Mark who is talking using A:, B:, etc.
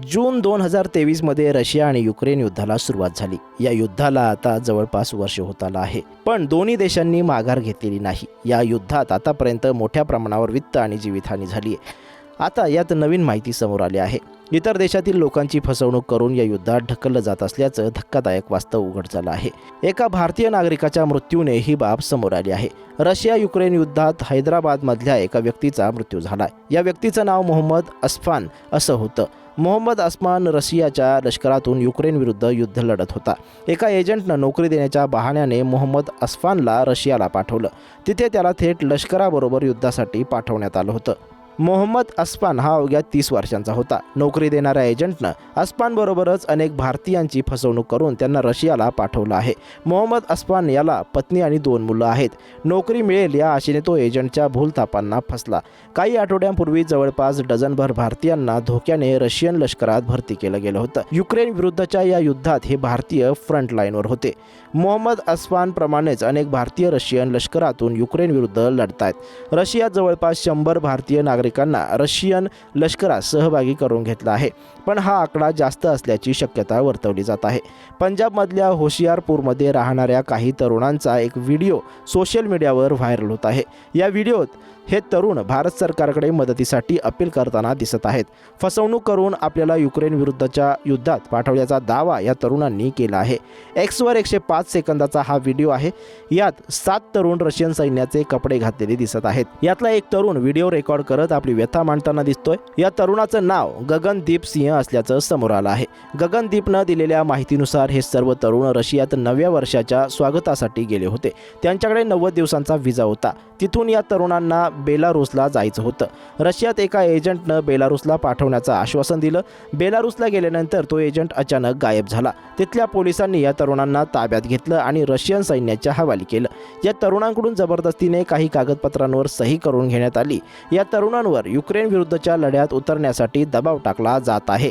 A: जून 2023 मध्ये रशिया आणि युक्रेन युद्धाला सुरुवात झाली। या युद्धाला आता जवळपास वर्ष होत आलं आहे, पण दोन्ही देशांनी माघार घेतलेली नाही। या युद्धात आतापर्यंत मोठ्या प्रमाणावर वित्त आणि जीवितहानी झाली आहे। आता यात नवीन माहिती समोर आली आहे। इतर देशातील लोकांची फसवणूक करून या युद्धात ढकललं जात असल्याचं धक्कादायक वास्तव उघड झालं आहे। एका भारतीय नागरिकाच्या मृत्यूने ही बाब समोर आली आहे। रशिया युक्रेन युद्धात हैदराबादमधल्या एका व्यक्तीचा मृत्यू झाला। या व्यक्तीचं नाव मोहम्मद अस्फान असं होतं। मोहम्मद अस्फान रशियाच्या लष्करातून युक्रेन विरुद्ध युद्ध लढत होता। एका एजंटनं नोकरी देण्याच्या बहाण्याने मोहम्मद अस्फानला रशियाला पाठवलं। तिथे त्याला थेट लष्कराबरोबर युद्धासाठी पाठवण्यात आलं होतं। मोहम्मद अस्फान हा अवघ्या 30 वर्षांचा होता। नोकरी देणाऱ्या एजंटनं अस्फानबरोबरच अनेक भारतीयांची फसवणूक करून त्यांना रशियाला पाठवलं आहे। मोहम्मद अस्फान याला पत्नी आणि 2 मुलं आहेत। नोकरी मिळेल या आशेने तो एजंटच्या भूलथापांना फसला। काही आठवड्यांपूर्वी जवळपास डझनभर भारतीयांना धोक्याने रशियन लष्करात भरती केलं गेलं होतं। युक्रेन विरुद्धच्या या युद्धात हे भारतीय फ्रंट लाईनवर होते। मोहम्मद अस्फान प्रमाणेच अनेक भारतीय रशियन लष्करातून युक्रेन विरुद्ध लढतायत। रशियात जवळपास 100 भारतीय नागरिकांना रशियन लष्करात सहभागी करून घेतला आहे, पण हा आकडा जास्त असल्याची शक्यता वर्तवली जात आहे। पंजाबमधल्या होशियारपूरमध्ये राहणाऱ्या काही तरुणांचा एक व्हिडिओ सोशल मीडियावर व्हायरल होत आहे। या व्हिडिओत हे तरुण भारत सरकारकडे मदतीसाठी अपील करताना दिसत आहेत। फसवणूक करून आपल्याला युक्रेन विरुद्धच्या युद्धात पाठवल्याचा दावा या तरुणांनी केला आहे। एक्सवर 105 सेकंदाचा हा व्हिडिओ आहे। यात 7 तरुण रशियन सैन्याचे कपडे घातलेले दिसत आहेत। यातला एक तरुण व्हिडिओ रेकॉर्ड करत आपली व्यथा मांडताना दिसतोय। या तरुणाचं नाव गगनदीप सिंह असल्याचं समोर आलं आहे। गगनदीपनं दिलेल्या माहितीनुसार हे सर्व तरुण रशियात नव्या वर्षाच्या स्वागतासाठी गेले होते। त्यांच्याकडे 90 दिवसांचा व्हिसा होता। तिथून या तरुणांना बेलारूसला जायचं होतं। रशियात एका एजंटनं बेलारूसला पाठवण्याचं आश्वासन दिलं। बेलारूसला गेल्यानंतर तो एजंट अचानक गायब झाला। तिथल्या पोलिसांनी या तरुणांना ताब्यात घेतलं आणि रशियन सैन्याच्या हवाली केलं। या तरुणांकडून जबरदस्तीने काही कागदपत्रांवर सही करून घेण्यात आली। या तरुणांवर युक्रेन विरुद्धच्या लढ्यात उतरण्यासाठी दबाव टाकला जात आहे।